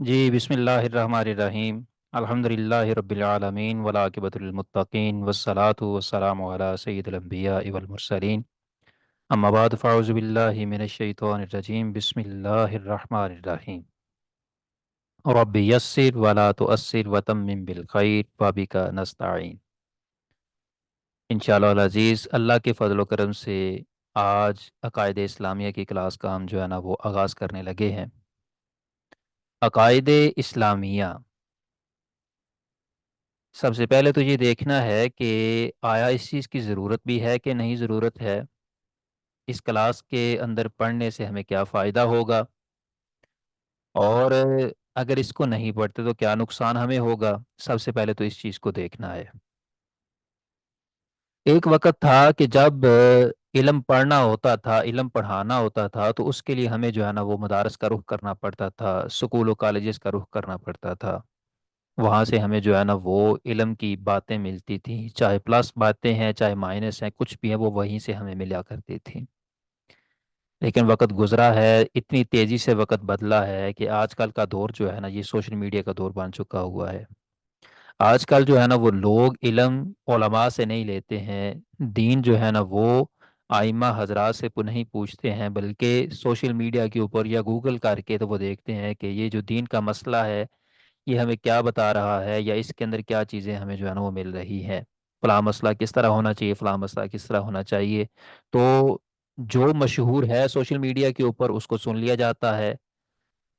جی بسم اللہ الرحمن الرحیم الحمدللہ رب العالمین والعاقبۃ للمتقین والصلاة والسلام علی سید الانبیاء والمرسلین اما بعد فاعوذ باللہ من الشیطان الرجیم بسم اللہ الرحمن الرحیم رب یسر ولا تؤثر وتمم بالخیر وبک نستعین۔ انشاءاللہ العزیز اللہ کے فضل و کرم سے آج عقائد اسلامیہ کی کلاس کا ہم جو ہے نا وہ آغاز کرنے لگے ہیں۔ عقائد اسلامیہ، سب سے پہلے تو یہ دیکھنا ہے کہ آیا اس چیز کی ضرورت بھی ہے کہ نہیں ضرورت ہے، اس کلاس کے اندر پڑھنے سے ہمیں کیا فائدہ ہوگا، اور اگر اس کو نہیں پڑھتے تو کیا نقصان ہمیں ہوگا۔ سب سے پہلے تو اس چیز کو دیکھنا ہے۔ ایک وقت تھا کہ جب علم پڑھنا ہوتا تھا، علم پڑھانا ہوتا تھا، تو اس کے لیے ہمیں جو ہے نا وہ مدارس کا رخ کرنا پڑتا تھا، سکول و کالجز کا رخ کرنا پڑتا تھا۔ وہاں سے ہمیں جو ہے نا وہ علم کی باتیں ملتی تھیں، چاہے پلس باتیں ہیں چاہے مائنس ہیں، کچھ بھی ہیں وہ وہیں سے ہمیں ملا کرتی تھیں۔ لیکن وقت گزرا ہے، اتنی تیزی سے وقت بدلا ہے کہ آج کل کا دور جو ہے نا یہ سوشل میڈیا کا دور بن چکا ہوا ہے۔ آج کل جو ہے نا وہ لوگ علم علماء سے نہیں لیتے ہیں، دین جو ہے نا وہ آئمہ حضرات سے نہیں پوچھتے ہیں، بلکہ سوشل میڈیا کے اوپر یا گوگل کر کے تو وہ دیکھتے ہیں کہ یہ جو دین کا مسئلہ ہے یہ ہمیں کیا بتا رہا ہے، یا اس کے اندر کیا چیزیں ہمیں جو ہے نا وہ مل رہی ہیں، فلاں مسئلہ کس طرح ہونا چاہیے، فلاں مسئلہ کس طرح ہونا چاہیے۔ تو جو مشہور ہے سوشل میڈیا کے اوپر اس کو سن لیا جاتا ہے،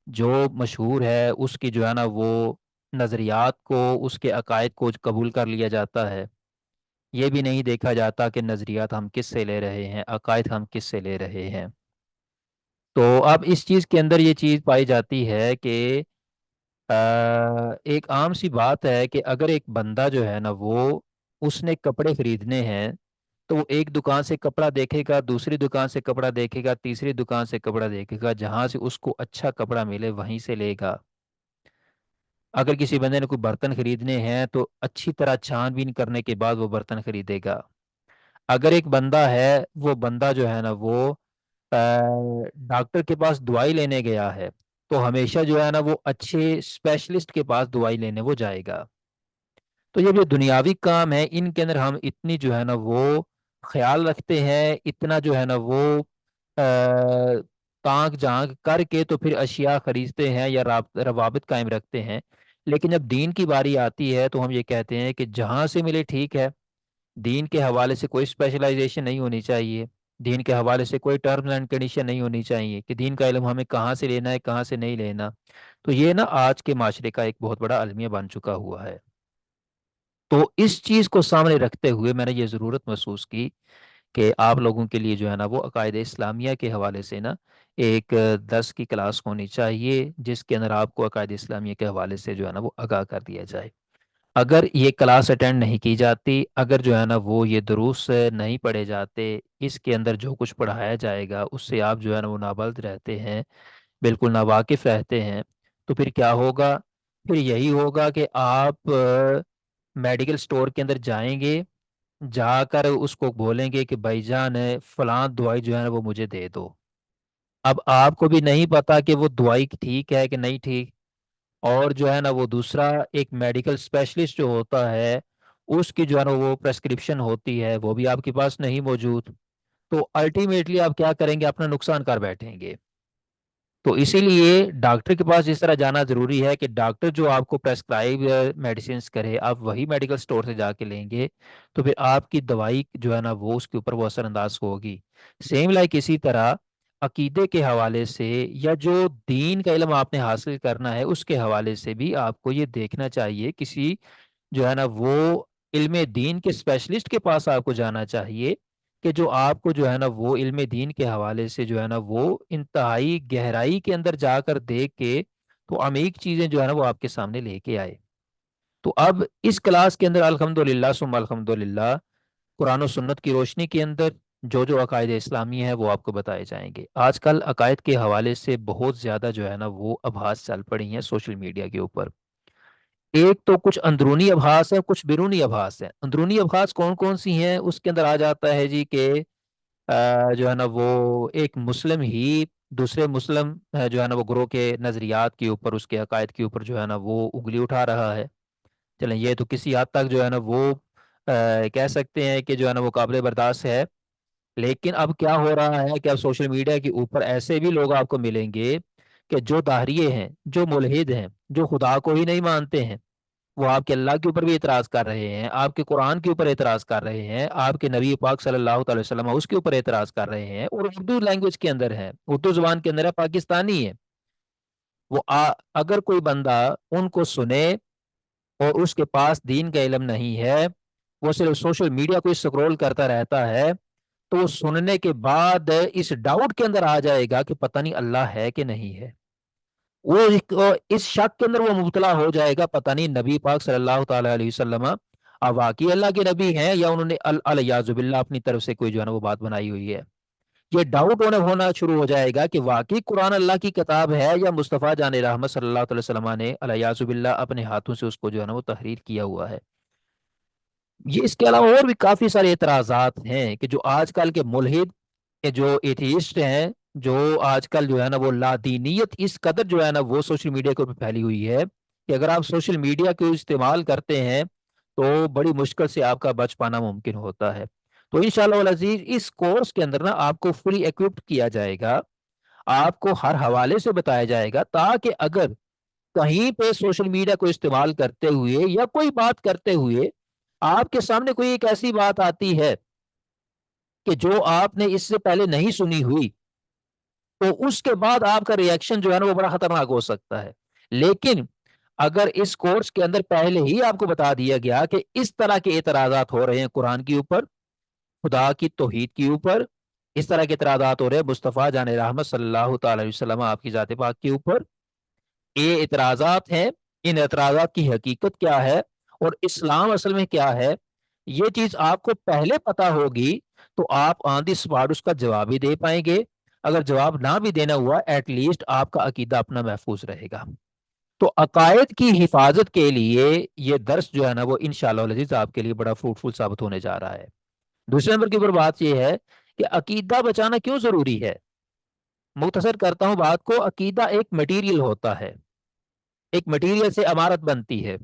جو مشہور ہے اس کی جو ہے نا وہ نظریات کو، اس کے عقائد کو قبول کر لیا جاتا ہے۔ یہ بھی نہیں دیکھا جاتا کہ نظریات ہم کس سے لے رہے ہیں، عقائد ہم کس سے لے رہے ہیں۔ تو اب اس چیز کے اندر یہ چیز پائی جاتی ہے کہ ایک عام سی بات ہے کہ اگر ایک بندہ جو ہے نا وہ اس نے کپڑے خریدنے ہیں، تو وہ ایک دکان سے کپڑا دیکھے گا، دوسری دکان سے کپڑا دیکھے گا، تیسری دکان سے کپڑا دیکھے گا، جہاں سے اس کو اچھا کپڑا ملے وہیں سے لے گا۔ اگر کسی بندے نے کوئی برتن خریدنے ہیں تو اچھی طرح چھان بین کرنے کے بعد وہ برتن خریدے گا۔ اگر ایک بندہ ہے، وہ بندہ جو ہے نا وہ ڈاکٹر کے پاس دوائی لینے گیا ہے، تو ہمیشہ جو ہے نا وہ اچھے اسپیشلسٹ کے پاس دوائی لینے وہ جائے گا۔ تو یہ جو دنیاوی کام ہے ان کے اندر ہم اتنی جو ہے نا وہ خیال رکھتے ہیں، اتنا جو ہے نا وہ تانک جھانک کر کے تو پھر اشیاء خریدتے ہیں یا روابط قائم رکھتے ہیں۔ لیکن جب دین کی باری آتی ہے تو ہم یہ کہتے ہیں کہ جہاں سے ملے ٹھیک ہے، دین کے حوالے سے کوئی اسپیشلائزیشن نہیں ہونی چاہیے، دین کے حوالے سے کوئی ٹرمز اینڈ کنڈیشن نہیں ہونی چاہیے کہ دین کا علم ہمیں کہاں سے لینا ہے کہاں سے نہیں لینا۔ تو یہ نا آج کے معاشرے کا ایک بہت بڑا المیہ بن چکا ہوا ہے۔ تو اس چیز کو سامنے رکھتے ہوئے میں نے یہ ضرورت محسوس کی کہ آپ لوگوں کے لیے جو ہے نا وہ عقائد اسلامیہ کے حوالے سے نا ایک درس کی کلاس ہونی چاہیے، جس کے اندر آپ کو عقائد اسلامیہ کے حوالے سے جو ہے نا وہ آگاہ کر دیا جائے۔ اگر یہ کلاس اٹینڈ نہیں کی جاتی، اگر جو ہے نا وہ یہ دروس نہیں پڑھے جاتے، اس کے اندر جو کچھ پڑھایا جائے گا اس سے آپ جو ہے نا وہ نابلد رہتے ہیں، بالکل ناواقف رہتے ہیں، تو پھر کیا ہوگا؟ پھر یہی ہوگا کہ آپ میڈیکل سٹور کے اندر جائیں گے، جا کر اس کو بولیں گے کہ بھائی جان فلاں دوائی جو ہے نا وہ مجھے دے دو۔ اب آپ کو بھی نہیں پتا کہ وہ دوائی ٹھیک ہے کہ نہیں ٹھیک، اور جو ہے نا وہ دوسرا ایک میڈیکل اسپیشلسٹ جو ہوتا ہے اس کی جو ہے نا وہ پریسکرپشن ہوتی ہے وہ بھی آپ کے پاس نہیں موجود، تو الٹیمیٹلی آپ کیا کریں گے؟ اپنا نقصان کر بیٹھیں گے۔ تو اسی لیے ڈاکٹر کے پاس اس طرح جانا ضروری ہے کہ ڈاکٹر جو آپ کو پریسکرائب میڈیسنس کرے آپ وہی میڈیکل سٹور سے جا کے لیں گے، تو پھر آپ کی دوائی جو ہے نا وہ اس کے اوپر وہ اثر انداز ہوگی۔ سیم لائک اسی طرح عقیدے کے حوالے سے یا جو دین کا علم آپ نے حاصل کرنا ہے اس کے حوالے سے بھی آپ کو یہ دیکھنا چاہیے، کسی جو ہے نا وہ علم دین کے اسپیشلسٹ کے پاس آپ کو جانا چاہیے کہ جو آپ کو جو ہے نا وہ علم دین کے حوالے سے جو ہے نا وہ انتہائی گہرائی کے اندر جا کر دیکھ کے تو عمیق چیزیں جو ہے نا وہ آپ کے سامنے لے کے آئے۔ تو اب اس کلاس کے اندر الحمدللہ ثم الحمدللہ قرآن و سنت کی روشنی کے اندر جو عقائد اسلامی ہے وہ آپ کو بتائے جائیں گے۔ آج کل عقائد کے حوالے سے بہت زیادہ جو ہے نا وہ ابحاث چل پڑی ہیں سوشل میڈیا کے اوپر۔ ایک تو کچھ اندرونی ابحاث ہے، کچھ بیرونی ابحاث ہے۔ اندرونی ابحاث کون کون سی ہیں؟ اس کے اندر آ جاتا ہے جی کہ جو ہے نا وہ ایک مسلم ہی دوسرے مسلم جو ہے نا وہ گروہ کے نظریات کے اوپر، اس کے عقائد کے اوپر جو ہے نا وہ انگلی اٹھا رہا ہے۔ چلیں یہ تو کسی حد تک جو ہے نا وہ کہہ سکتے ہیں کہ جو ہے نا وہ قابل برداشت ہے۔ لیکن اب کیا ہو رہا ہے کہ اب سوشل میڈیا کے اوپر ایسے بھی لوگ آپ کو ملیں گے کہ جو داہریے ہیں، جو ملحد ہیں، جو خدا کو ہی نہیں مانتے ہیں، وہ آپ کے اللہ کے اوپر بھی اعتراض کر رہے ہیں، آپ کے قرآن کے اوپر اعتراض کر رہے ہیں، آپ کے نبی پاک صلی اللہ تعالی وسلم اس کے اوپر اعتراض کر رہے ہیں، اور اردو لینگویج کے اندر ہے، اردو زبان کے اندر ہے، پاکستانی ہے وہ اگر کوئی بندہ ان کو سنے اور اس کے پاس دین کا علم نہیں ہے، وہ صرف سوشل میڈیا کو اسکرول کرتا رہتا ہے، تو وہ سننے کے بعد اس ڈاؤٹ کے اندر آ جائے گا کہ پتہ نہیں اللہ ہے کہ نہیں ہے۔ وہ اس شک کے اندر وہ مبتلا ہو جائے گا، پتہ نہیں نبی پاک صلی اللہ تعالی علیہ وسلم واقعی اللہ کے نبی ہیں یا انہوں نے الیاذ باللہ اپنی طرف سے کوئی جو ہے نا وہ بات بنائی ہوئی ہے۔ یہ ڈاؤٹ ہونا شروع ہو جائے گا کہ واقعی قرآن اللہ کی کتاب ہے یا مصطفیٰ جان رحمت صلی اللہ علیہ وسلم نے الیاذ باللہ اپنے ہاتھوں سے اس کو جو ہے نا وہ تحریر کیا ہوا ہے۔ یہ اس کے علاوہ اور بھی کافی سارے اعتراضات ہیں کہ جو آج کل کے ملحد، کہ جو ایتھیسٹ ہیں، جو آج کل جو ہے نا وہ لادینیت اس قدر جو ہے نا وہ سوشل میڈیا کے اوپر پھیلی ہوئی ہے کہ اگر آپ سوشل میڈیا کو استعمال کرتے ہیں تو بڑی مشکل سے آپ کا بچ پانا ممکن ہوتا ہے۔ تو انشاءاللہ العزیز اس کورس کے اندر نا آپ کو فلی ایکوپڈ کیا جائے گا، آپ کو ہر حوالے سے بتایا جائے گا، تاکہ اگر کہیں پہ سوشل میڈیا کو استعمال کرتے ہوئے یا کوئی بات کرتے ہوئے آپ کے سامنے کوئی ایک ایسی بات آتی ہے کہ جو آپ نے اس سے پہلے نہیں سنی ہوئی، تو اس کے بعد آپ کا ریئیکشن جو ہے نا وہ بڑا خطرناک ہو سکتا ہے۔ لیکن اگر اس کورس کے اندر پہلے ہی آپ کو بتا دیا گیا کہ اس طرح کے اعتراضات ہو رہے ہیں قرآن کے اوپر، خدا کی توحید کے اوپر، اس طرح کے اعتراضات ہو رہے ہیں مصطفیٰ جان رحمت صلی اللہ تعالی علیہ وسلم آپ کی ذات پاک کے اوپر، یہ اعتراضات ہیں، ان اعتراضات کی حقیقت کیا ہے اور اسلام اصل میں کیا ہے، یہ چیز آپ کو پہلے پتا ہوگی تو آپ آن دی اسپاٹ اس کا جواب بھی دے پائیں گے۔ اگر جواب نہ بھی دینا ہوا ایٹ لیسٹ آپ کا عقیدہ اپنا محفوظ رہے گا۔ تو عقائد کی حفاظت کے لیے یہ درس جو ہے نا وہ انشاءاللہ العزیز آپ کے لیے بڑا فروٹفل ثابت ہونے جا رہا ہے۔ دوسرے نمبر کے اوپر بات یہ ہے کہ عقیدہ بچانا کیوں ضروری ہے۔ مختصر کرتا ہوں بات کو، عقیدہ ایک مٹیریل ہوتا ہے، ایک مٹیریل سے عمارت بنتی ہے۔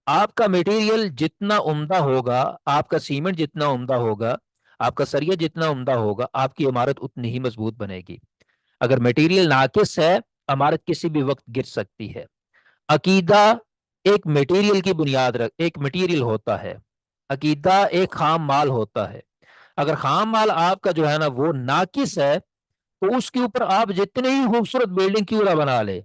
آپ کا مٹیریل جتنا عمدہ ہوگا، آپ کا سیمنٹ جتنا عمدہ ہوگا، آپ کا سریہ جتنا عمدہ ہوگا، آپ کی عمارت اتنی ہی مضبوط بنے گی۔ اگر مٹیریل ناقص ہے، عمارت کسی بھی وقت گر سکتی ہے۔ عقیدہ ایک مٹیریل کی بنیاد ایک مٹیریل ہوتا ہے، عقیدہ ایک خام مال ہوتا ہے۔ اگر خام مال آپ کا جو ہے نا وہ ناقص ہے تو اس کے اوپر آپ جتنے ہی خوبصورت بلڈنگ کیوں نہ بنا لے،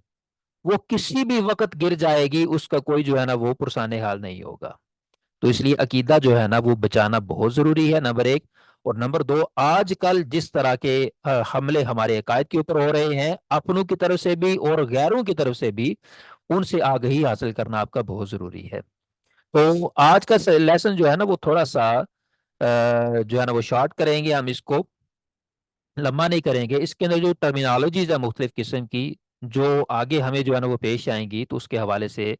وہ کسی بھی وقت گر جائے گی، اس کا کوئی جو ہے نا وہ پرسان حال نہیں ہوگا۔ تو اس لیے عقیدہ جو ہے نا وہ بچانا بہت ضروری ہے، نمبر ایک۔ اور نمبر دو، آج کل جس طرح کے حملے ہمارے عقائد کے اوپر ہو رہے ہیں، اپنوں کی طرف سے بھی اور غیروں کی طرف سے بھی، ان سے آگہی حاصل کرنا آپ کا بہت ضروری ہے۔ تو آج کا لیسن جو ہے نا وہ تھوڑا سا جو ہے نا وہ شارٹ کریں گے، ہم اس کو لمبا نہیں کریں گے۔ اس کے اندر جو ٹرمینالوجیز ہے مختلف قسم کی، جو آگے ہمیں جو ہے نا وہ پیش آئیں گی، تو اس کے حوالے سے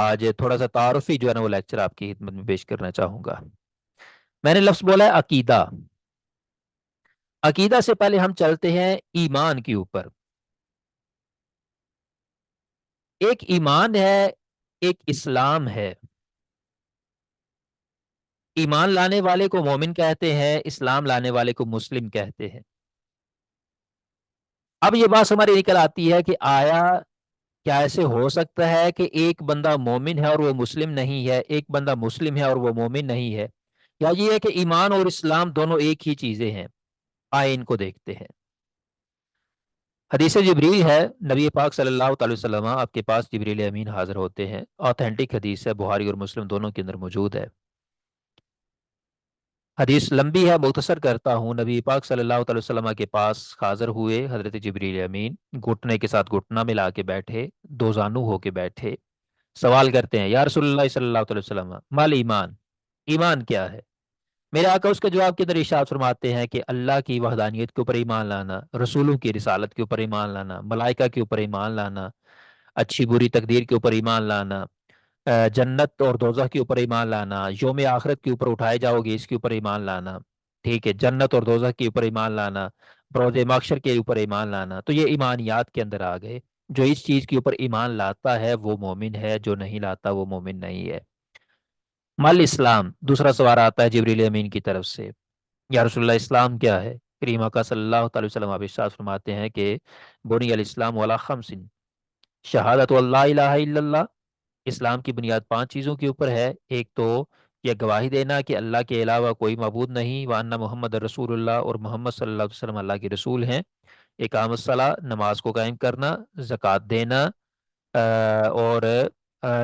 آج تھوڑا سا تعارفی جو ہے نا وہ لیکچر آپ کی خدمت میں پیش کرنا چاہوں گا۔ میں نے لفظ بولا ہے عقیدہ۔ عقیدہ سے پہلے ہم چلتے ہیں ایمان کے اوپر۔ ایک ایمان ہے، ایک اسلام ہے۔ ایمان لانے والے کو مومن کہتے ہیں، اسلام لانے والے کو مسلم کہتے ہیں۔ اب یہ بات ہماری نکل آتی ہے کہ آیا کیا ایسے ہو سکتا ہے کہ ایک بندہ مومن ہے اور وہ مسلم نہیں ہے، ایک بندہ مسلم ہے اور وہ مومن نہیں ہے؟ یا یہ ہے کہ ایمان اور اسلام دونوں ایک ہی چیزیں ہیں؟ آئے ان کو دیکھتے ہیں۔ حدیث جبریل ہے، نبی پاک صلی اللہ تعالی وسلم آپ کے پاس جبریل امین حاضر ہوتے ہیں، آتھینٹک حدیث ہے، بخاری اور مسلم دونوں کے اندر موجود ہے۔ حدیث لمبی ہے، مختصر کرتا ہوں۔ نبی پاک صلی اللہ تعالی وسلم کے پاس حاضر ہوئے حضرت جبریل امین، گھٹنے کے ساتھ گھٹنا ملا کے بیٹھے، دو زانو ہو کے بیٹھے، سوال کرتے ہیں، یا رسول اللہ صلی اللہ علیہ وسلم مال ایمان، ایمان کیا ہے؟ میرے آقا اس کے جواب کے اندر ارشاد فرماتے ہیں کہ اللہ کی وحدانیت کے اوپر ایمان لانا، رسولوں کی رسالت کے اوپر ایمان لانا، ملائکہ کے اوپر ایمان لانا، اچھی بری تقدیر کے اوپر ایمان لانا، جنت اور دوزخ کے اوپر ایمان لانا، یوم آخرت کے اوپر اٹھائے جاؤ گے اس کے اوپر ایمان لانا، ٹھیک ہے، جنت اور دوزخ کے اوپر ایمان لانا، بروز محشر کے اوپر ایمان لانا، تو یہ ایمانیات کے اندر آ گئے۔ جو اس چیز کے اوپر ایمان لاتا ہے وہ مومن ہے، جو نہیں لاتا وہ مومن نہیں ہے۔ مال اسلام، دوسرا سوال آتا ہے جبریل امین کی طرف سے، یا رسول اللہ اسلام کیا ہے؟ کریم آقا صلی اللہ تعالی وسلم آپ ارشاد فرماتے ہیں کہ بنی الاسلام علی خمس، شہادت اللہ الہ الا اللہ، اسلام کی بنیاد 5 چیزوں کے اوپر ہے۔ ایک تو یہ گواہی دینا کہ اللہ کے علاوہ کوئی معبود نہیں، وان محمد رسول اللہ، اور محمد صلی اللہ علیہ وسلم اللہ کے رسول ہیں۔ اقام الصلاۃ، نماز کو قائم کرنا، زکوٰۃ دینا، اور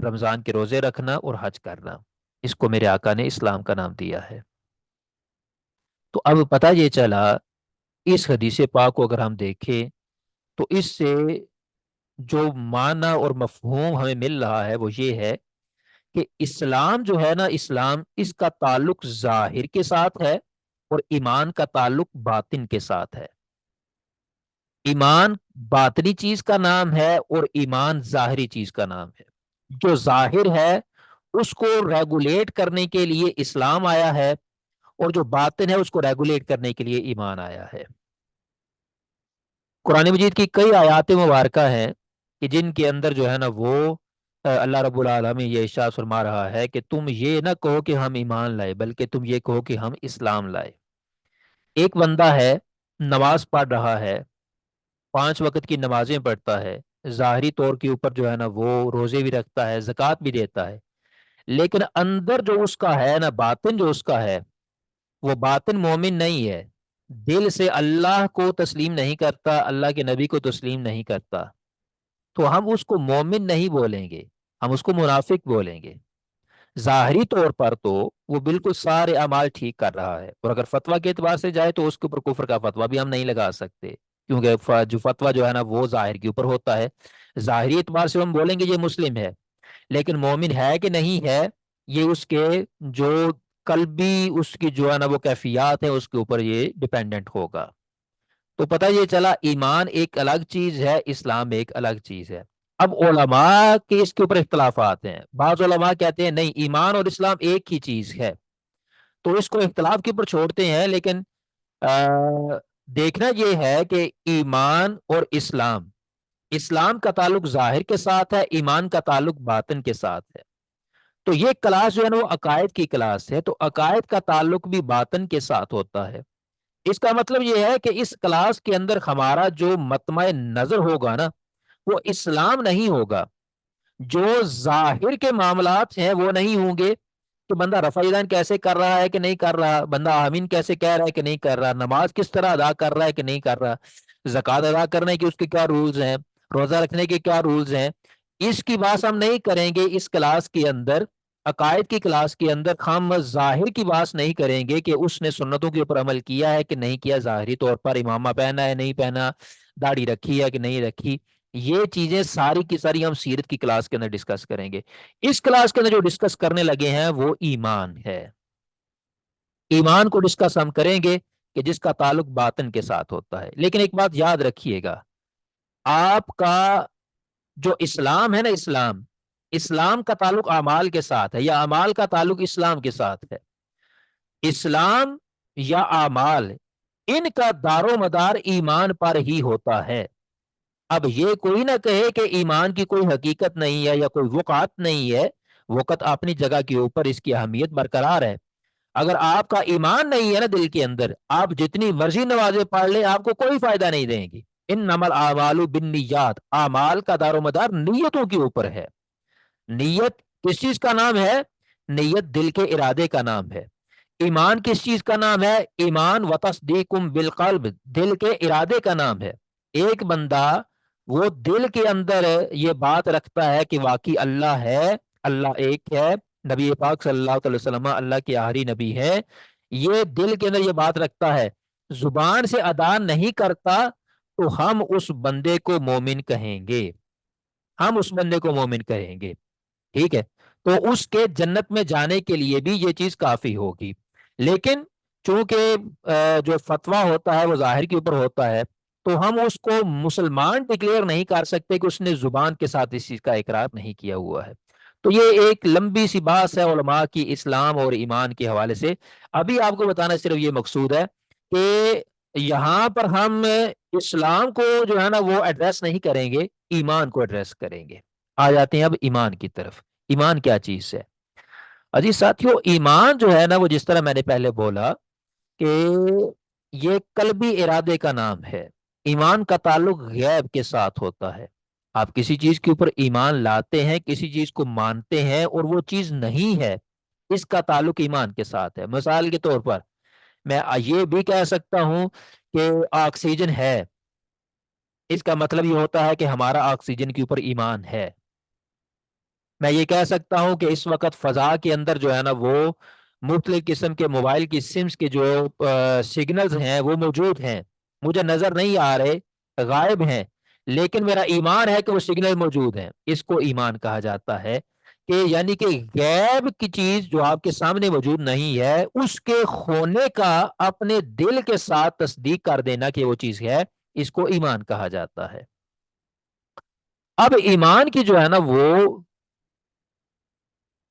رمضان کے روزے رکھنا اور حج کرنا۔ اس کو میرے آقا نے اسلام کا نام دیا ہے۔ تو اب پتہ یہ چلا، اس حدیث پاک کو اگر ہم دیکھیں تو اس سے جو معنی اور مفہوم ہمیں مل رہا ہے وہ یہ ہے کہ اسلام جو ہے نا، اسلام اس کا تعلق ظاہر کے ساتھ ہے اور ایمان کا تعلق باطن کے ساتھ ہے۔ ایمان باطنی چیز کا نام ہے اور ایمان ظاہری چیز کا نام ہے۔ جو ظاہر ہے اس کو ریگولیٹ کرنے کے لیے اسلام آیا ہے، اور جو باطن ہے اس کو ریگولیٹ کرنے کے لیے ایمان آیا ہے۔ قرآن مجید کی کئی آیات مبارکہ ہیں کہ جن کے اندر جو ہے نا وہ اللہ رب العالمین یہ ارشاد فرما رہا ہے کہ تم یہ نہ کہو کہ ہم ایمان لائے، بلکہ تم یہ کہو کہ ہم اسلام لائے۔ ایک بندہ ہے، نماز پڑھ رہا ہے، 5 وقت کی نمازیں پڑھتا ہے، ظاہری طور کے اوپر جو ہے نا وہ روزے بھی رکھتا ہے، زکوٰۃ بھی دیتا ہے، لیکن اندر جو اس کا ہے نا، باطن جو اس کا ہے، وہ باطن مومن نہیں ہے۔ دل سے اللہ کو تسلیم نہیں کرتا، اللہ کے نبی کو تسلیم نہیں کرتا، تو ہم اس کو مومن نہیں بولیں گے، ہم اس کو منافق بولیں گے۔ ظاہری طور پر تو وہ بالکل سارے اعمال ٹھیک کر رہا ہے، اور اگر فتویٰ کے اعتبار سے جائے تو اس کے اوپر کفر کا فتویٰ بھی ہم نہیں لگا سکتے، کیونکہ جو فتویٰ جو ہے نا وہ ظاہر کے اوپر ہوتا ہے۔ ظاہری اعتبار سے ہم بولیں گے یہ مسلم ہے، لیکن مومن ہے کہ نہیں ہے، یہ اس کے جو قلبی اس کی جو ہے نا وہ کیفیات ہے اس کے اوپر یہ ڈیپینڈنٹ ہوگا۔ تو پتہ یہ چلا ایمان ایک الگ چیز ہے، اسلام ایک الگ چیز ہے۔ اب علماء کے اس کے اوپر اختلافات ہیں۔ بعض علماء کہتے ہیں نہیں، ایمان اور اسلام ایک ہی چیز ہے، تو اس کو اختلاف کے اوپر چھوڑتے ہیں، لیکن دیکھنا یہ ہے کہ ایمان اور اسلام، اسلام کا تعلق ظاہر کے ساتھ ہے، ایمان کا تعلق باطن کے ساتھ ہے۔ تو یہ کلاس جو ہے نا وہ عقائد کی کلاس ہے، تو عقائد کا تعلق بھی باطن کے ساتھ ہوتا ہے۔ اس کا مطلب یہ ہے کہ اس کلاس کے اندر ہمارا جو مطمع نظر ہوگا نا، وہ اسلام نہیں ہوگا۔ جو ظاہر کے معاملات ہیں وہ نہیں ہوں گے کہ بندہ رفع دین کیسے کر رہا ہے کہ نہیں کر رہا، بندہ آمین کیسے کہہ رہا ہے کہ نہیں کر رہا، نماز کس طرح ادا کر رہا ہے کہ نہیں کر رہا، زکوٰۃ ادا کرنے کے اس کے کیا رولز ہیں، روزہ رکھنے کے کیا رولز ہیں، اس کی بات ہم نہیں کریں گے اس کلاس کے اندر۔ عقائد کی کلاس کے اندر ہم ظاہر کی بات نہیں کریں گے کہ اس نے سنتوں کے اوپر عمل کیا ہے کہ نہیں کیا، ظاہری طور پر امامہ پہنا ہے نہیں پہنا، داڑھی رکھی ہے کہ نہیں رکھی، یہ چیزیں ساری کی ساری ہم سیرت کی کلاس کے اندر ڈسکس کریں گے۔ اس کلاس کے اندر جو ڈسکس کرنے لگے ہیں وہ ایمان ہے۔ ایمان کو ڈسکس ہم کریں گے کہ جس کا تعلق باطن کے ساتھ ہوتا ہے۔ لیکن ایک بات یاد رکھیے گا، آپ کا جو اسلام ہے نا، اسلام، اسلام کا تعلق اعمال کے ساتھ ہے یا اعمال کا تعلق اسلام کے ساتھ ہے۔ اسلام یا اعمال، ان کا دار و مدار ایمان پر ہی ہوتا ہے۔ اب یہ کوئی نہ کہے کہ ایمان کی کوئی حقیقت نہیں ہے یا کوئی وقعت نہیں ہے، وقت اپنی جگہ کے اوپر اس کی اہمیت برقرار ہے۔ اگر آپ کا ایمان نہیں ہے نا دل کے اندر، آپ جتنی مرضی نمازیں پڑھ لیں آپ کو کوئی فائدہ نہیں دیں گی۔ انما الاعمال بالنیات، اعمال کا دار و مدار نیتوں کے اوپر ہے۔ نیت کس چیز کا نام ہے؟ نیت دل کے ارادے کا نام ہے۔ ایمان کس چیز کا نام ہے؟ ایمان وتصدیقم بالقلب، دل کے ارادے کا نام ہے۔ ایک بندہ وہ دل کے اندر یہ بات رکھتا ہے کہ واقعی اللہ ہے، اللہ ایک ہے، نبی پاک صلی اللہ علیہ وسلم اللہ کے آخری نبی ہے، یہ دل کے اندر یہ بات رکھتا ہے، زبان سے ادا نہیں کرتا، تو ہم اس بندے کو مومن کہیں گے، ہم اس بندے کو مومن کہیں گے، ٹھیک ہے؟ تو اس کے جنت میں جانے کے لیے بھی یہ چیز کافی ہوگی۔ لیکن چونکہ جو فتویٰ ہوتا ہے وہ ظاہر کے اوپر ہوتا ہے، تو ہم اس کو مسلمان ڈکلیئر نہیں کر سکتے کہ اس نے زبان کے ساتھ اس چیز کا اقرار نہیں کیا ہوا ہے۔ تو یہ ایک لمبی سی بات ہے علماء کی اسلام اور ایمان کے حوالے سے۔ ابھی آپ کو بتانا صرف یہ مقصود ہے کہ یہاں پر ہم اسلام کو جو ہے نا وہ ایڈریس نہیں کریں گے، ایمان کو ایڈریس کریں گے۔ آ جاتے ہیں اب ایمان کی طرف۔ ایمان کیا چیز ہے؟ عزیز ساتھیو، ایمان جو ہے نا وہ جس طرح میں نے پہلے بولا کہ یہ قلبی ارادے کا نام ہے۔ ایمان کا تعلق غیب کے ساتھ ہوتا ہے۔ آپ کسی چیز کے اوپر ایمان لاتے ہیں، کسی چیز کو مانتے ہیں اور وہ چیز نہیں ہے، اس کا تعلق ایمان کے ساتھ ہے۔ مثال کے طور پر میں یہ بھی کہہ سکتا ہوں کہ آکسیجن ہے، اس کا مطلب یہ ہوتا ہے کہ ہمارا آکسیجن کے اوپر ایمان ہے۔ میں یہ کہہ سکتا ہوں کہ اس وقت فضا کے اندر جو ہے نا وہ مختلف قسم کے موبائل کی سمز کے جو سگنلز ہیں وہ موجود ہیں، مجھے نظر نہیں آ رہے، غائب ہیں، لیکن میرا ایمان ہے کہ وہ سگنل موجود ہیں۔ اس کو ایمان کہا جاتا ہے کہ یعنی کہ غیب کی چیز جو آپ کے سامنے موجود نہیں ہے، اس کے ہونے کا اپنے دل کے ساتھ تصدیق کر دینا کہ وہ چیز ہے، اس کو ایمان کہا جاتا ہے۔ اب ایمان کی جو ہے نا وہ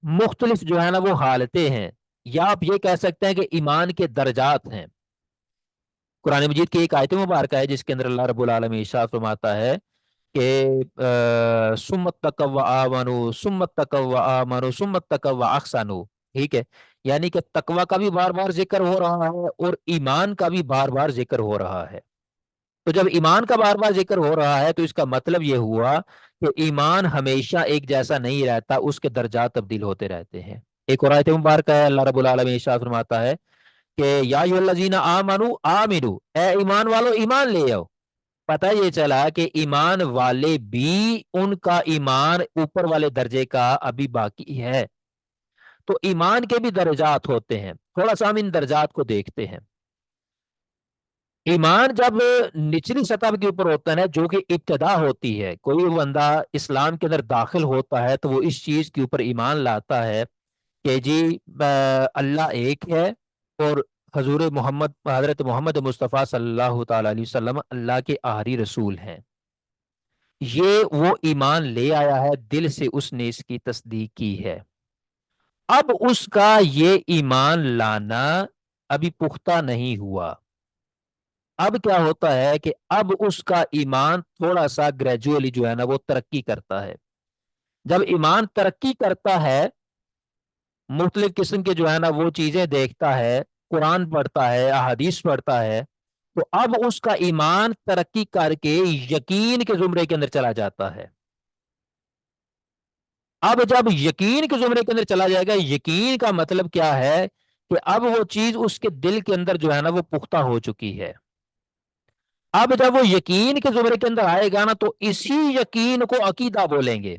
مختلف جو ہے نا وہ حالتیں ہیں، یا آپ یہ کہہ سکتے ہیں کہ ایمان کے درجات ہیں۔ قرآن مجید کی ایک آیت مبارکہ ہے جس کے اندر اللہ رب العالمین ارشاد فرماتا ہے کہ سمت تقوا آمنو سمت تقوا آمنو سمت تقوا احسنو، ٹھیک ہے؟ یعنی کہ تقوا کا بھی بار بار ذکر ہو رہا ہے اور ایمان کا بھی بار بار ذکر ہو رہا ہے۔ تو جب ایمان کا بار بار ذکر ہو رہا ہے تو اس کا مطلب یہ ہوا کہ ایمان ہمیشہ ایک جیسا نہیں رہتا، اس کے درجات تبدیل ہوتے رہتے ہیں۔ ایک اور آیت مبارکہ ہے، اللہ رب العالمین ارشاد فرماتا ہے کہ یا ایھا الذین آمنو آمنو، اے ایمان والو ایمان لے آؤ۔ پتہ یہ چلا کہ ایمان والے بھی ان کا ایمان اوپر والے درجے کا ابھی باقی ہے۔ تو ایمان کے بھی درجات ہوتے ہیں، تھوڑا سا ہم ان درجات کو دیکھتے ہیں۔ ایمان جب نچلی سطح کے اوپر ہوتا ہے نا، جو کہ ابتدا ہوتی ہے، کوئی بندہ اسلام کے اندر داخل ہوتا ہے تو وہ اس چیز کے اوپر ایمان لاتا ہے کہ جی اللہ ایک ہے اور حضور محمد حضرت محمد مصطفیٰ صلی اللہ تعالی علیہ وسلم اللہ کے آخری رسول ہیں۔ یہ وہ ایمان لے آیا ہے، دل سے اس نے اس کی تصدیق کی ہے۔ اب اس کا یہ ایمان لانا ابھی پختہ نہیں ہوا۔ اب کیا ہوتا ہے کہ اب اس کا ایمان تھوڑا سا گریجولی جو ہے نا وہ ترقی کرتا ہے۔ جب ایمان ترقی کرتا ہے، مختلف قسم کے جو ہے نا وہ چیزیں دیکھتا ہے، قرآن پڑھتا ہے، احادیث پڑھتا ہے، تو اب اس کا ایمان ترقی کر کے یقین کے زمرے کے اندر چلا جاتا ہے۔ اب جب یقین کے زمرے کے اندر چلا جائے گا، یقین کا مطلب کیا ہے کہ اب وہ چیز اس کے دل کے اندر جو ہے نا وہ پختہ ہو چکی ہے۔ اب جب وہ یقین کے زمرے کے اندر آئے گا نا تو اسی یقین کو عقیدہ بولیں گے۔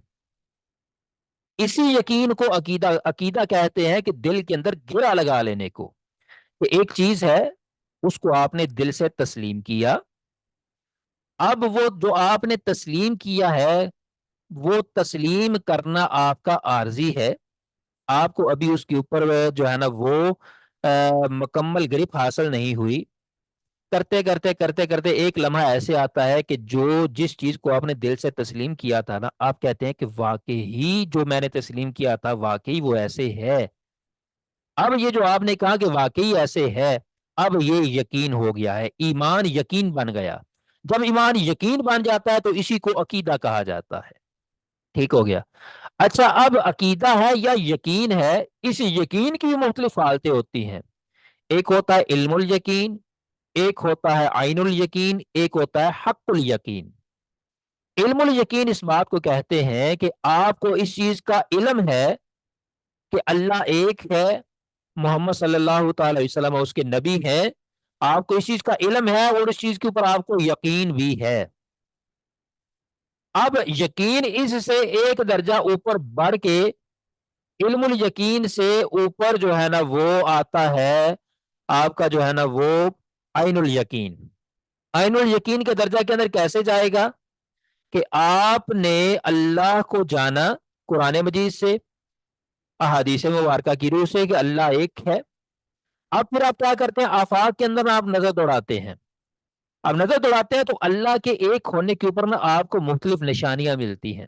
اسی یقین کو عقیدہ عقیدہ کہتے ہیں کہ دل کے اندر گرا لگا لینے کو، کہ ایک چیز ہے اس کو آپ نے دل سے تسلیم کیا۔ اب وہ جو آپ نے تسلیم کیا ہے وہ تسلیم کرنا آپ کا عارضی ہے، آپ کو ابھی اس کے اوپر جو ہے نا وہ مکمل گرپ حاصل نہیں ہوئی۔ کرتے کرتے کرتے کرتے ایک لمحہ ایسے آتا ہے کہ جو جس چیز کو آپ نے دل سے تسلیم کیا تھا نا، آپ کہتے ہیں کہ واقعی جو میں نے تسلیم کیا تھا واقعی وہ ایسے ہے۔ اب یہ جو آپ نے کہا کہ واقعی ایسے ہے، اب یہ یقین ہو گیا ہے، ایمان یقین بن گیا۔ جب ایمان یقین بن جاتا ہے تو اسی کو عقیدہ کہا جاتا ہے۔ ٹھیک ہو گیا؟ اچھا، اب عقیدہ ہے یا یقین ہے، اس یقین کی بھی مختلف حالتیں ہوتی ہیں۔ ایک ہوتا ہے علم الیقین، ایک ہوتا ہے عین الیقین، ایک ہوتا ہے حق الیقین۔ علم الیقین اس بات کو کہتے ہیں کہ آپ کو اس چیز کا علم ہے کہ اللہ ایک ہے، محمد صلی اللہ تعالی علیہ وسلم اس کے نبی ہیں، آپ کو اس چیز کا علم ہے اور اس چیز کے اوپر آپ کو یقین بھی ہے۔ اب یقین اس سے ایک درجہ اوپر بڑھ کے علم الیقین سے اوپر جو ہے نا وہ آتا ہے آپ کا جو ہے نا وہ عین الیقین۔ عین الیقین کے درجہ کے اندر کیسے جائے گا کہ آپ نے اللہ کو جانا قرآن مجید سے، احادیث مبارکہ کی روح سے کہ اللہ ایک ہے۔ اب پھر آپ کیا کرتے ہیں، آفاق کے اندر آپ نظر دوڑاتے ہیں۔ اب نظر دوڑاتے ہیں تو اللہ کے ایک ہونے کے اوپر نا آپ کو مختلف نشانیاں ملتی ہیں۔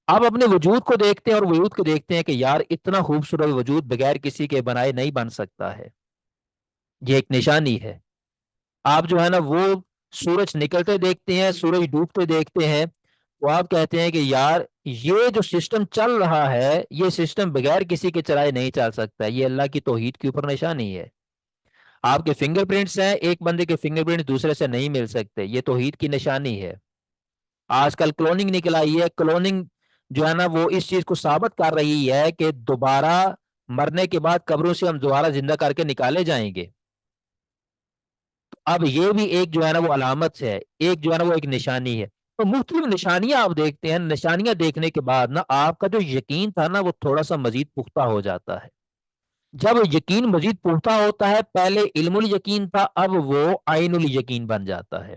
آپ اپنے وجود کو دیکھتے ہیں اور وجود کو دیکھتے ہیں کہ یار اتنا خوبصورت وجود بغیر کسی کے بنائے نہیں بن سکتا ہے، یہ ایک نشانی ہے۔ آپ جو ہے نا وہ سورج نکلتے دیکھتے ہیں، سورج ڈوبتے دیکھتے ہیں، تو آپ کہتے ہیں کہ یار یہ جو سسٹم چل رہا ہے یہ سسٹم بغیر کسی کے چلائے نہیں چل سکتا، یہ اللہ کی توحید کے اوپر نشانی ہے۔ آپ کے فنگر پرنٹس ہیں، ایک بندے کے فنگر پرنٹ دوسرے سے نہیں مل سکتے، یہ توحید کی نشانی ہے۔ آج کل کلوننگ نکل آئی ہے، کلوننگ جو ہے نا وہ اس چیز کو ثابت کر رہی ہے کہ دوبارہ مرنے کے بعد قبروں سے ہم دوبارہ زندہ کر کے نکالے جائیں گے۔ تو اب یہ بھی ایک جو ہے نا وہ علامت ہے، ایک جو ہے نا وہ ایک نشانی ہے۔ تو مختلف نشانیاں آپ دیکھتے ہیں، نشانیاں دیکھنے کے بعد نا آپ کا جو یقین تھا نا وہ تھوڑا سا مزید پختہ ہو جاتا ہے۔ جب یقین مزید پختہ ہوتا ہے، پہلے علم الیقین تھا، اب وہ عین الیقین بن جاتا ہے۔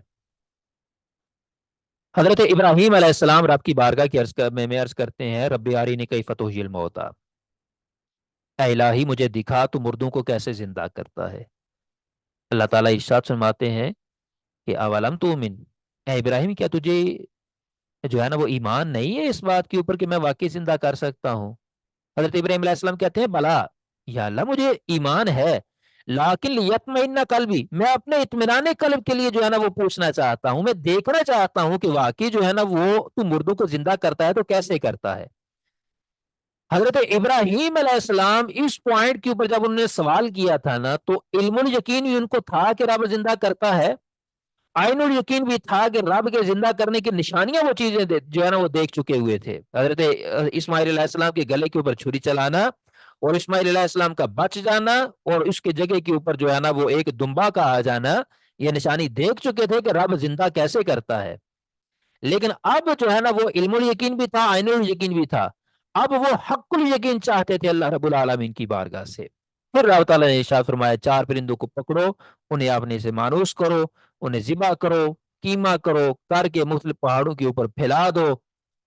حضرت ابراہیم علیہ السلام رب کی بارگاہ کی میں عرض کرتے ہیں، رب ارینی کیف تحیی الموتی، اے الہی مجھے دکھا تو مردوں کو کیسے زندہ کرتا ہے۔ اللہ تعالیٰ ارشاد فرماتے ہیں کہ اولم تؤمن، اے ابراہیم کیا تجھے جو ہے نا وہ ایمان نہیں ہے اس بات کے اوپر کہ میں واقعی زندہ کر سکتا ہوں؟ حضرت ابراہیم علیہ السلام کہتے ہیں بلا، یا اللہ مجھے ایمان ہے، لیکن لیطمئن قلبی، میں اپنے اطمینان قلب کے لیے جو ہے نا وہ پوچھنا چاہتا ہوں، میں دیکھنا چاہتا ہوں کہ واقعی جو ہے نا وہ تو مردوں کو زندہ کرتا ہے تو کیسے کرتا ہے۔ حضرت ابراہیم علیہ السلام اس پوائنٹ کے اوپر جب انہوں نے سوال کیا تھا نا تو علم الیقین بھی ان کو تھا کہ رب زندہ کرتا ہے، عین الیقین بھی تھا کہ رب کے زندہ کرنے کی نشانیاں وہ چیزیں جو ہے نا وہ دیکھ چکے ہوئے تھے۔ حضرت اسماعیل علیہ السلام کے گلے کے اوپر چھری چلانا اور اسماعیل علیہ السلام کا بچ جانا اور اس کے جگہ کے اوپر جو ہے نا وہ ایک دمبا کا آ جانا، یہ نشانی دیکھ چکے تھے کہ رب زندہ کیسے کرتا ہے۔ لیکن اب جو ہے نا وہ علم الیقین بھی تھا، عین الیقین بھی تھا، اب وہ حق الیقین چاہتے تھے اللہ رب العالمین کی بارگاہ سے۔ پھر اللہ تعالیٰ نے ارشاد فرمایا چار پرندوں کو پکڑو، انہیں اپنے سے مانوس کرو، انہیں ذبح کرو، کیما کرو، کر کے مختلف پہاڑوں کے اوپر پھیلا دو،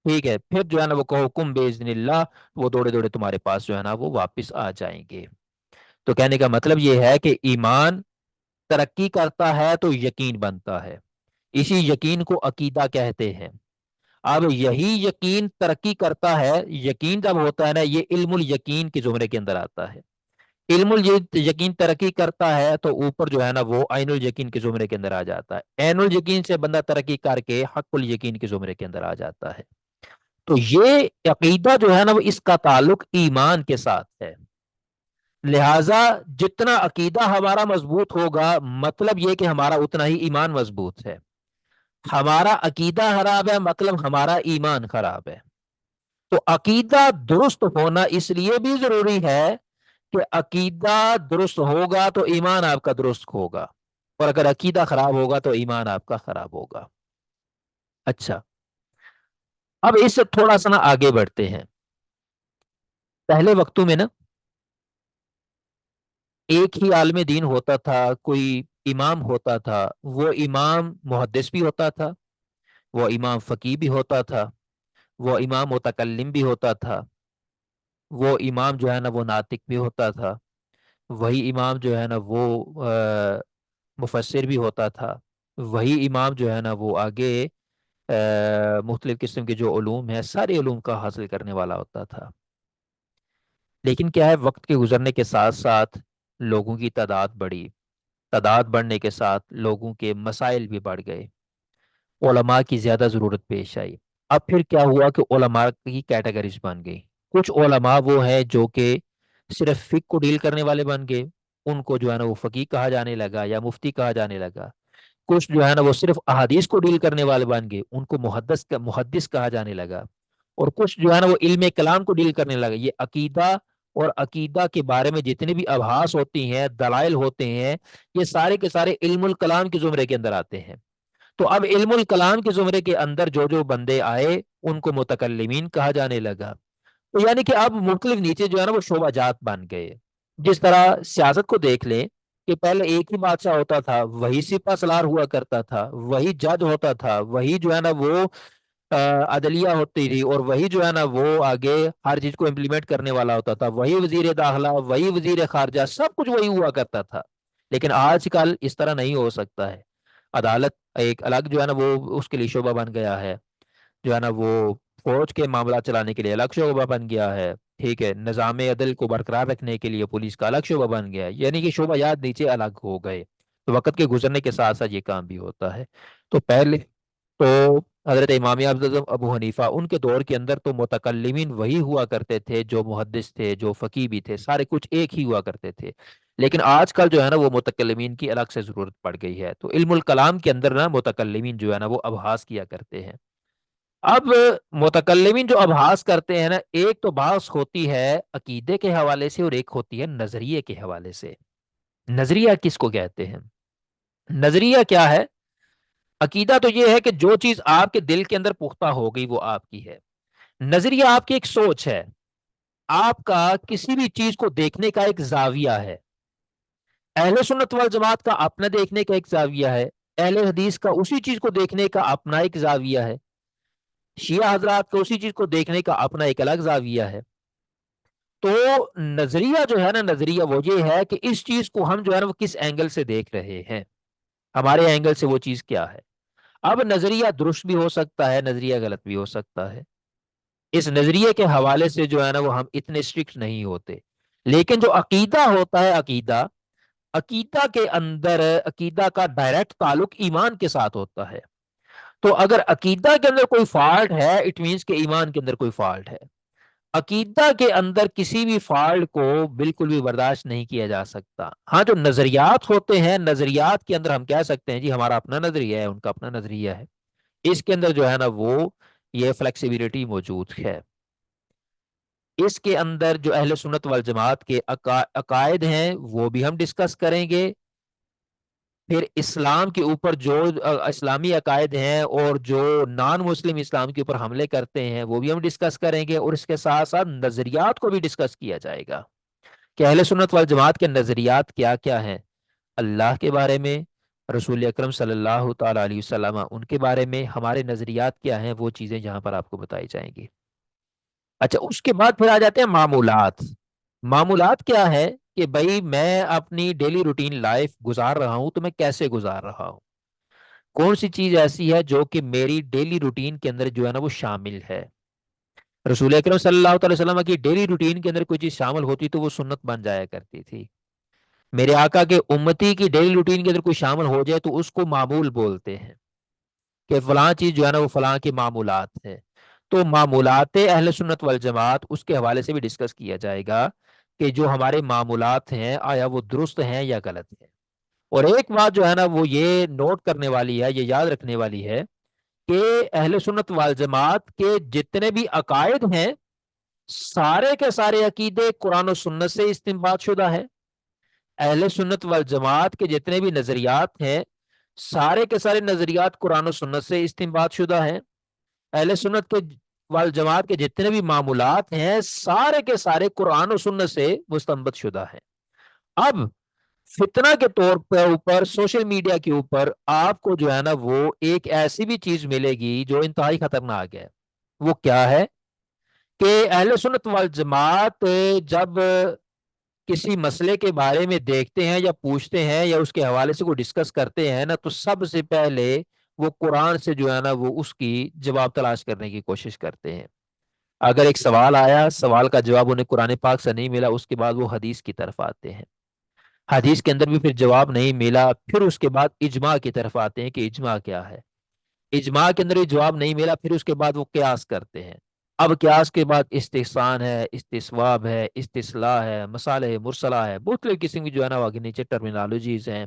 ٹھیک ہے، پھر جو ہے نا وہ کہو کم باذن اللہ، وہ دوڑے دوڑے تمہارے پاس جو ہے نا وہ واپس آ جائیں گے۔ تو کہنے کا مطلب یہ ہے کہ ایمان ترقی کرتا ہے تو یقین بنتا ہے، اسی یقین کو عقیدہ کہتے ہیں۔ اب یہی یقین ترقی کرتا ہے، یقین جب ہوتا ہے نا یہ علم الیقین کے زمرے کے اندر آتا ہے، علم الیقین ترقی کرتا ہے تو اوپر جو ہے نا وہ عین الیقین کے زمرے کے اندر آ جاتا ہے، عین الیقین سے بندہ ترقی کر کے حق الیقین کے زمرے کے اندر آ جاتا ہے۔ تو یہ عقیدہ جو ہے نا وہ اس کا تعلق ایمان کے ساتھ ہے، لہٰذا جتنا عقیدہ ہمارا مضبوط ہوگا مطلب یہ کہ ہمارا اتنا ہی ایمان مضبوط ہے، ہمارا عقیدہ خراب ہے مطلب ہمارا ایمان خراب ہے۔ تو عقیدہ درست ہونا اس لیے بھی ضروری ہے کہ عقیدہ درست ہوگا تو ایمان آپ کا درست ہوگا، اور اگر عقیدہ خراب ہوگا تو ایمان آپ کا خراب ہوگا۔ اچھا، اب اس سے تھوڑا سا نا آگے بڑھتے ہیں۔ پہلے وقتوں میں نا ایک ہی عالم دین ہوتا تھا، کوئی امام ہوتا تھا، وہ امام محدث بھی ہوتا تھا، وہ امام فقیہ بھی ہوتا تھا، وہ امام متکلم بھی ہوتا تھا، وہ امام جو ہے نا وہ ناطق بھی ہوتا تھا، وہی امام جو ہے نا وہ مفسر بھی ہوتا تھا، وہی امام جو ہے نا وہ آگے مختلف قسم کے جو علوم ہیں سارے علوم کا حاصل کرنے والا ہوتا تھا۔ لیکن کیا ہے، وقت کے گزرنے کے ساتھ ساتھ لوگوں کی تعداد بڑھی، تعداد بڑھنے کے ساتھ لوگوں کے مسائل بھی بڑھ گئے، علماء کی زیادہ ضرورت پیش آئی۔ اب پھر کیا ہوا کہ علماء کی کیٹیگریز بن گئی، کچھ علماء وہ ہیں جو کہ صرف فقہ کو ڈیل کرنے والے بن گئے، ان کو جو ہے نا وہ فقیہ کہا جانے لگا یا مفتی کہا جانے لگا۔ کچھ جو ہے نا وہ صرف احادیث کو ڈیل کرنے والے بن گئے، ان کو محدث کہا جانے لگا۔ اور کچھ جو ہے نا وہ علم کلام کو ڈیل کرنے لگا۔ یہ عقیدہ اور عقیدہ کے بارے میں جتنے بھی ابحاث ہوتی ہیں، دلائل ہوتے ہیں، یہ سارے کے سارے علم الکلام کے زمرے کے اندر آتے ہیں۔ تو اب علم الکلام کے زمرے کے اندر جو جو بندے آئے ان کو متکلمین کہا جانے لگا۔ تو یعنی کہ اب مختلف نیچے جو ہے نا وہ شعبہ جات بن گئے۔ جس طرح سیاست کو دیکھ لیں کہ پہلے ایک ہی بادشاہ ہوتا تھا، وہی سپہ سالار ہوا کرتا تھا، وہی جج ہوتا تھا، وہی جو ہے نا وہ عدلیہ ہوتی تھی، اور وہی جو ہے نا وہ آگے ہر چیز کو امپلیمنٹ کرنے والا ہوتا تھا، وہی وزیر داخلہ، وہی وزیر خارجہ، سب کچھ وہی ہوا کرتا تھا۔ لیکن آج کل اس طرح نہیں ہو سکتا ہے، عدالت ایک الگ جو ہے نا وہ اس کے لیے شعبہ بن گیا ہے، جو ہے نا وہ فوج کے معاملات چلانے کے لیے الگ شعبہ بن گیا ہے، ٹھیک ہے، نظام عدل کو برقرار رکھنے کے لیے پولیس کا الگ شعبہ بن گیا ہے، یعنی کہ شعبہ جات نیچے الگ ہو گئے۔ تو وقت کے گزرنے کے ساتھ ساتھ یہ کام بھی ہوتا ہے. تو پہلے تو حضرت امام اعظم ابو حنیفہ ان کے دور کے اندر تو متکلمین وہی ہوا کرتے تھے جو محدث تھے، جو فقیہ بھی تھے، سارے کچھ ایک ہی ہوا کرتے تھے. لیکن آج کل جو ہے نا وہ متکلمین کی الگ سے ضرورت پڑ گئی ہے. تو علم الکلام کے اندر نا متکلمین جو ہے نا وہ ابحاث کیا کرتے ہیں. اب متکلمین جو ابحاث کرتے ہیں نا، ایک تو بحث ہوتی ہے عقیدے کے حوالے سے اور ایک ہوتی ہے نظریے کے حوالے سے. نظریہ کس کو کہتے ہیں؟ نظریہ کیا ہے؟ عقیدہ تو یہ ہے کہ جو چیز آپ کے دل کے اندر پختہ ہو گئی وہ آپ کی ہے. نظریہ آپ کی ایک سوچ ہے، آپ کا کسی بھی چیز کو دیکھنے کا ایک زاویہ ہے. اہل سنت والجماعت کا اپنا دیکھنے کا ایک زاویہ ہے، اہل حدیث کا اسی چیز کو دیکھنے کا اپنا ایک زاویہ ہے، شیعہ حضرات کا اسی چیز کو دیکھنے کا اپنا ایک الگ زاویہ ہے. تو نظریہ جو ہے نا، نظریہ وہ یہ ہے کہ اس چیز کو ہم جو ہے نا وہ کس اینگل سے دیکھ رہے ہیں، ہمارے اینگل سے وہ چیز کیا ہے. اب نظریہ درست بھی ہو سکتا ہے، نظریہ غلط بھی ہو سکتا ہے. اس نظریے کے حوالے سے جو ہے نا وہ ہم اتنے اسٹرکٹ نہیں ہوتے. لیکن جو عقیدہ ہوتا ہے، عقیدہ، عقیدہ کے اندر عقیدہ کا ڈائریکٹ تعلق ایمان کے ساتھ ہوتا ہے. تو اگر عقیدہ کے اندر کوئی فالٹ ہے، اٹ مینس کہ ایمان کے اندر کوئی فالٹ ہے. عقیدہ کے اندر کسی بھی فالٹ کو بالکل بھی برداشت نہیں کیا جا سکتا. ہاں، جو نظریات ہوتے ہیں، نظریات کے اندر ہم کہہ سکتے ہیں جی ہمارا اپنا نظریہ ہے، ان کا اپنا نظریہ ہے. اس کے اندر جو ہے نا وہ یہ فلیکسیبلٹی موجود ہے. اس کے اندر جو اہل سنت والجماعت کے عقائد ہیں وہ بھی ہم ڈسکس کریں گے. پھر اسلام کے اوپر جو اسلامی عقائد ہیں اور جو نان مسلم اسلام کے اوپر حملے کرتے ہیں وہ بھی ہم ڈسکس کریں گے. اور اس کے ساتھ ساتھ نظریات کو بھی ڈسکس کیا جائے گا کہ اہل سنت والجماعت کے نظریات کیا کیا ہیں اللہ کے بارے میں، رسول اکرم صلی اللہ تعالی علیہ وسلم ان کے بارے میں ہمارے نظریات کیا ہیں، وہ چیزیں جہاں پر آپ کو بتائی جائیں گی. اچھا، اس کے بعد پھر آ جاتے ہیں معمولات. معمولات کیا ہے کہ بھائی میں اپنی ڈیلی روٹین لائف گزار رہا ہوں تو میں کیسے گزار رہا ہوں، کون سی چیز ایسی ہے جو کہ میری ڈیلی روٹین کے اندر جو ہے نا وہ شامل ہے. رسول اکرم صلی اللہ تعالی وسلم کی ڈیلی روٹین کے اندر کوئی چیز شامل ہوتی تو وہ سنت بن جایا کرتی تھی. میرے آقا کے امتی کی ڈیلی روٹین کے اندر کوئی شامل ہو جائے تو اس کو معمول بولتے ہیں کہ فلاں چیز جو ہے نا وہ فلاں کے معمولات ہے. تو معمولات اہل سنت والجماعت اس کے حوالے سے بھی ڈسکس کیا جائے گا کہ جو ہمارے معمولات ہیں آیا وہ درست ہیں یا غلط ہیں. اور ایک بات جو ہے نا وہ یہ نوٹ کرنے والی ہے، یہ یاد رکھنے والی ہے کہ اہل سنت والجماعت کے جتنے بھی عقائد ہیں سارے کے سارے عقیدے قرآن و سنت سے استنباط شدہ ہے. اہل سنت والجماعت کے جتنے بھی نظریات ہیں سارے کے سارے نظریات قرآن و سنت سے استنباط شدہ ہیں. اہل سنت کے والجماعت کے جتنے بھی معمولات ہیں سارے کے سارے قرآن و سنت سے مستنبط شدہ ہیں. اب فتنہ کے طور پر اوپر سوشل میڈیا کے اوپر آپ کو جو ہے نا وہ ایک ایسی بھی چیز ملے گی جو انتہائی خطرناک ہے. وہ کیا ہے کہ اہل سنت والجماعت جب کسی مسئلے کے بارے میں دیکھتے ہیں یا پوچھتے ہیں یا اس کے حوالے سے کوئی ڈسکس کرتے ہیں نا تو سب سے پہلے وہ قرآن سے جو ہے نا وہ اس کی جواب تلاش کرنے کی کوشش کرتے ہیں. اگر ایک سوال آیا، سوال کا جواب انہیں قرآن پاک سے نہیں ملا، اس کے بعد وہ حدیث کی طرف آتے ہیں. حدیث کے اندر بھی پھر جواب نہیں ملا، پھر اس کے بعد اجماع کی طرف آتے ہیں کہ اجماع کیا ہے. اجماع کے اندر بھی جواب نہیں ملا، پھر اس کے بعد وہ قیاس کرتے ہیں. اب قیاس کے بعد استحسان ہے، استصواب ہے، استصلاح ہے، مصالح مرسلہ ہے، مختلف قسم کی جو ہے نا وہ آگے نیچے ٹرمینالوجیز ہیں.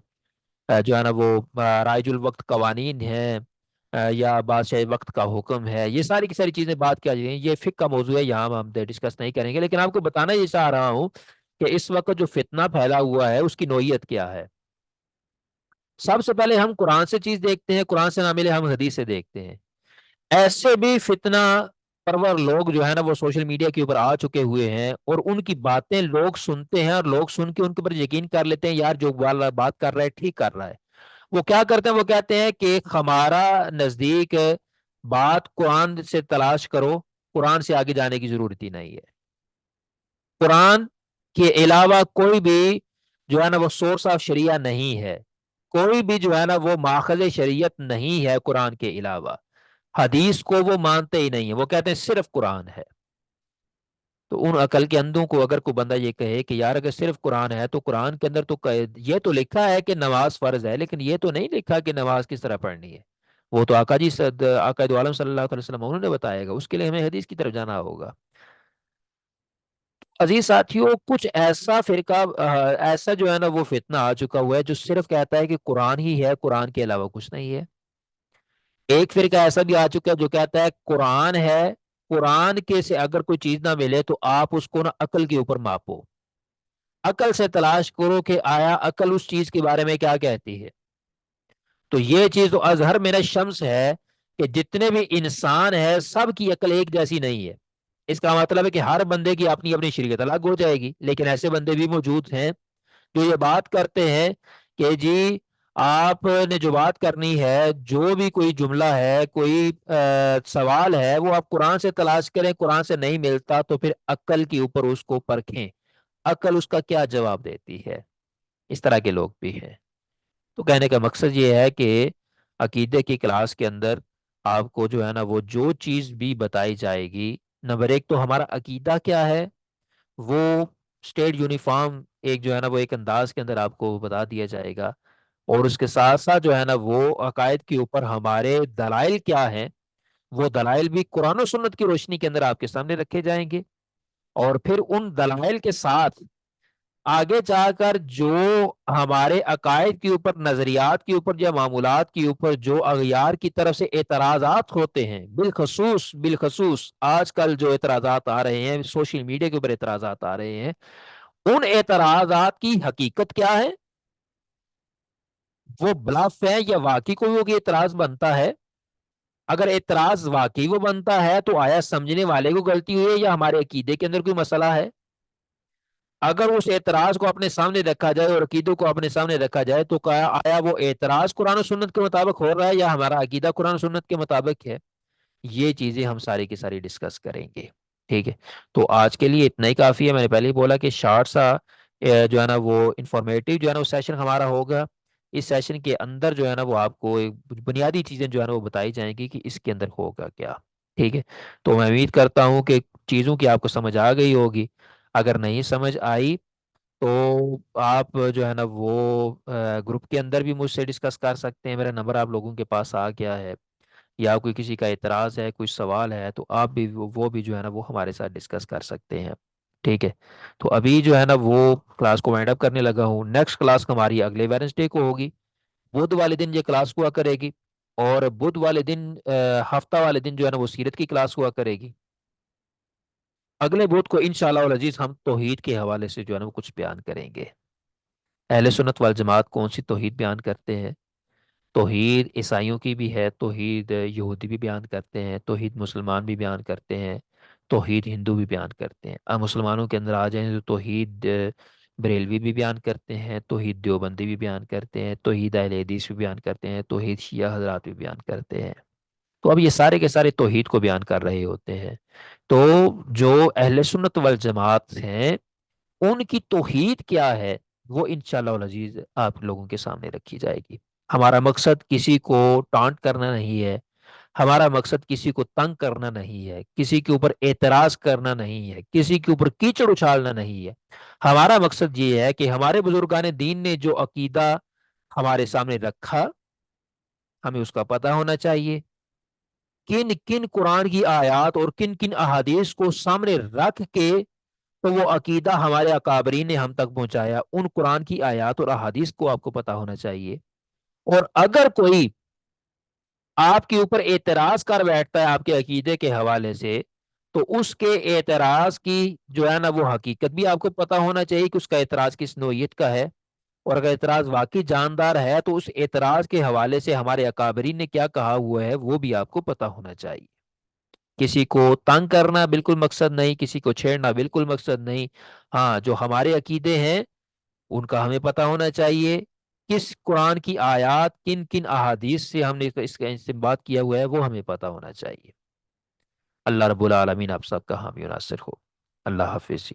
جو ہے نا وہ رائج الوقت قوانین ہیں یا بادشاہ وقت کا حکم ہے. یہ ساری کی ساری چیزیں بات کیا جائیں، یہ فقہ کا موضوع ہے، یہاں ہم ڈسکس نہیں کریں گے. لیکن آپ کو بتانا یہ چاہ رہا ہوں کہ اس وقت جو فتنہ پھیلا ہوا ہے اس کی نوعیت کیا ہے. سب سے پہلے ہم قرآن سے چیز دیکھتے ہیں، قرآن سے نہ ملے ہم حدیث سے دیکھتے ہیں. ایسے بھی فتنہ پرور لوگ جو ہے نا وہ سوشل میڈیا کے اوپر آ چکے ہوئے ہیں اور ان کی باتیں لوگ سنتے ہیں اور لوگ سن کے ان کے اوپر یقین کر لیتے ہیں یار جو بات کر رہا ہے ٹھیک کر رہا ہے. وہ کیا کرتے ہیں، وہ کہتے ہیں کہ ہمارا نزدیک بات قرآن سے تلاش کرو، قرآن سے آگے جانے کی ضرورت ہی نہیں ہے. قرآن کے علاوہ کوئی بھی جو ہے نا وہ سورس آف شریعہ نہیں ہے، کوئی بھی جو ہے نا وہ ماخذ شریعت نہیں ہے قرآن کے علاوہ. حدیث کو وہ مانتے ہی نہیں ہیں، وہ کہتے ہیں صرف قرآن ہے. تو ان عقل کے اندھوں کو اگر کوئی بندہ یہ کہے کہ یار اگر صرف قرآن ہے تو قرآن کے اندر تو یہ تو لکھا ہے کہ نماز فرض ہے، لیکن یہ تو نہیں لکھا کہ نماز کس طرح پڑھنی ہے، وہ تو آقا دو عالم صلی اللہ علیہ وسلم انہوں نے بتایا گا، اس کے لیے ہمیں حدیث کی طرف جانا ہوگا۔ عزیز ساتھیوں، کچھ ایسا فرقہ ایسا جو ہے نا وہ فتنہ آ چکا ہوا ہے جو صرف کہتا ہے کہ قرآن ہی ہے، قرآن کے علاوہ کچھ نہیں ہے۔ ایک فرقہ ایسا بھی آ چکا ہے جو کہتا ہے قرآن ہے، قرآن کے سے اگر کوئی چیز نہ ملے تو آپ اس کو نا عقل کے اوپر ماپو، عقل سے تلاش کرو کہ آیا عقل اس چیز کے بارے میں کیا کہتی ہے۔ تو یہ چیز تو اظہر من الشمس ہے کہ جتنے بھی انسان ہے سب کی عقل ایک جیسی نہیں ہے۔ اس کا مطلب ہے کہ ہر بندے کی اپنی اپنی شریعت الگ ہو جائے گی، لیکن ایسے بندے بھی موجود ہیں جو یہ بات کرتے ہیں کہ جی آپ نے جو بات کرنی ہے، جو بھی کوئی جملہ ہے، کوئی سوال ہے، وہ آپ قرآن سے تلاش کریں، قرآن سے نہیں ملتا تو پھر عقل کے اوپر اس کو پرکھیں، عقل اس کا کیا جواب دیتی ہے۔ اس طرح کے لوگ بھی ہیں۔ تو کہنے کا مقصد یہ ہے کہ عقیدے کی کلاس کے اندر آپ کو جو ہے نا وہ جو چیز بھی بتائی جائے گی، نمبر ایک تو ہمارا عقیدہ کیا ہے وہ اسٹیٹ یونیفارم ایک جو ہے نا وہ ایک انداز کے اندر آپ کو بتا دیا جائے گا، اور اس کے ساتھ ساتھ جو ہے نا وہ عقائد کے اوپر ہمارے دلائل کیا ہیں، وہ دلائل بھی قرآن و سنت کی روشنی کے اندر آپ کے سامنے رکھے جائیں گے، اور پھر ان دلائل کے ساتھ آگے جا کر جو ہمارے عقائد کے اوپر، نظریات کے اوپر یا معمولات کے اوپر جو اغیار کی طرف سے اعتراضات ہوتے ہیں، بالخصوص آج کل جو اعتراضات آ رہے ہیں سوشل میڈیا کے اوپر، اعتراضات آ رہے ہیں، ان اعتراضات کی حقیقت کیا ہے، وہ بلاف ہے یا واقعی کوئی وہ اعتراض بنتا ہے۔ اگر اعتراض واقعی وہ بنتا ہے تو آیا سمجھنے والے کو غلطی ہوئی ہے یا ہمارے عقیدے کے اندر کوئی مسئلہ ہے؟ اگر اس اعتراض کو اپنے سامنے رکھا جائے اور عقیدوں کو اپنے سامنے رکھا جائے تو آیا وہ اعتراض قرآن و سنت کے مطابق ہو رہا ہے یا ہمارا عقیدہ قرآن و سنت کے مطابق ہے؟ یہ چیزیں ہم ساری کی ساری ڈسکس کریں گے، ٹھیک ہے؟ تو آج کے لیے اتنا ہی کافی ہے۔ میں نے پہلے ہی بولا کہ شارٹ سا جو ہے نا وہ انفارمیٹیو جو ہے نا وہ سیشن ہمارا ہوگا۔ اس سیشن کے اندر جو ہے نا وہ آپ کو ایک بنیادی چیزیں جو ہے نا وہ بتائی جائیں گی کہ اس کے اندر ہوگا کیا، ٹھیک ہے؟ تو میں امید کرتا ہوں کہ چیزوں کی آپ کو سمجھ آ گئی ہوگی۔ اگر نہیں سمجھ آئی تو آپ جو ہے نا وہ گروپ کے اندر بھی مجھ سے ڈسکس کر سکتے ہیں، میرا نمبر آپ لوگوں کے پاس آ گیا ہے، یا کوئی کسی کا اعتراض ہے، کوئی سوال ہے تو آپ بھی وہ بھی جو ہے نا وہ ہمارے ساتھ ڈسکس کر سکتے ہیں، ٹھیک ہے؟ تو ابھی جو ہے نا وہ کلاس کو وائنڈ اپ کرنے لگا ہوں۔ نیکسٹ کلاس ہماری اگلے ویڈنسڈے کو ہوگی، بدھ والے دن یہ کلاس ہوا کرے گی، اور بدھ والے دن ہفتہ والے دن جو ہے نا وہ سیرت کی کلاس ہوا کرے گی۔ اگلے بدھ کو انشاءاللہ العزیز ہم توحید کے حوالے سے جو ہے نا وہ کچھ بیان کریں گے۔ اہل سنت والجماعت کون سی توحید بیان کرتے ہیں؟ توحید عیسائیوں کی بھی ہے، توحید یہودی بھی بیان کرتے ہیں، توحید مسلمان بھی بیان کرتے ہیں، توحید ہندو بھی بیان کرتے ہیں۔ اب مسلمانوں کے اندر آ جائیں تو توحید بریلوی بھی بیان کرتے ہیں، توحید دیوبندی بھی بیان کرتے ہیں، توحید اہل حدیث بھی بیان کرتے ہیں، توحید شیعہ حضرات بھی بیان کرتے ہیں۔ تو اب یہ سارے کے سارے توحید کو بیان کر رہے ہوتے ہیں۔ تو جو اہل سنت والجماعت ہیں ان کی توحید کیا ہے وہ انشاءاللہ العزیز آپ لوگوں کے سامنے رکھی جائے گی۔ ہمارا مقصد کسی کو ٹانٹ کرنا نہیں ہے، ہمارا مقصد کسی کو تنگ کرنا نہیں ہے، کسی کے اوپر اعتراض کرنا نہیں ہے، کسی کے اوپر کیچڑ اچھالنا نہیں ہے۔ ہمارا مقصد یہ ہے کہ ہمارے بزرگان دین نے جو عقیدہ ہمارے سامنے رکھا ہمیں اس کا پتہ ہونا چاہیے، کن کن قرآن کی آیات اور کن کن احادیث کو سامنے رکھ کے تو وہ عقیدہ ہمارے اکابرین نے ہم تک پہنچایا، ان قرآن کی آیات اور احادیث کو آپ کو پتا ہونا چاہیے۔ اور اگر کوئی آپ کے اوپر اعتراض کر بیٹھتا ہے آپ کے عقیدے کے حوالے سے تو اس کے اعتراض کی جو ہے نا وہ حقیقت بھی آپ کو پتا ہونا چاہیے کہ اس کا اعتراض کس نوعیت کا ہے، اور اگر اعتراض واقعی جاندار ہے تو اس اعتراض کے حوالے سے ہمارے اکابرین نے کیا کہا ہوا ہے وہ بھی آپ کو پتا ہونا چاہیے۔ کسی کو تنگ کرنا بالکل مقصد نہیں، کسی کو چھیڑنا بالکل مقصد نہیں۔ ہاں جو ہمارے عقیدے ہیں ان کا ہمیں پتا ہونا چاہیے، کس قرآن کی آیات کن کن احادیث سے ہم نے اس کا استنباط کیا ہوا ہے وہ ہمیں پتا ہونا چاہیے۔ اللہ رب العالمین آپ سب کا حامی و ناصر ہو۔ اللہ حافظ۔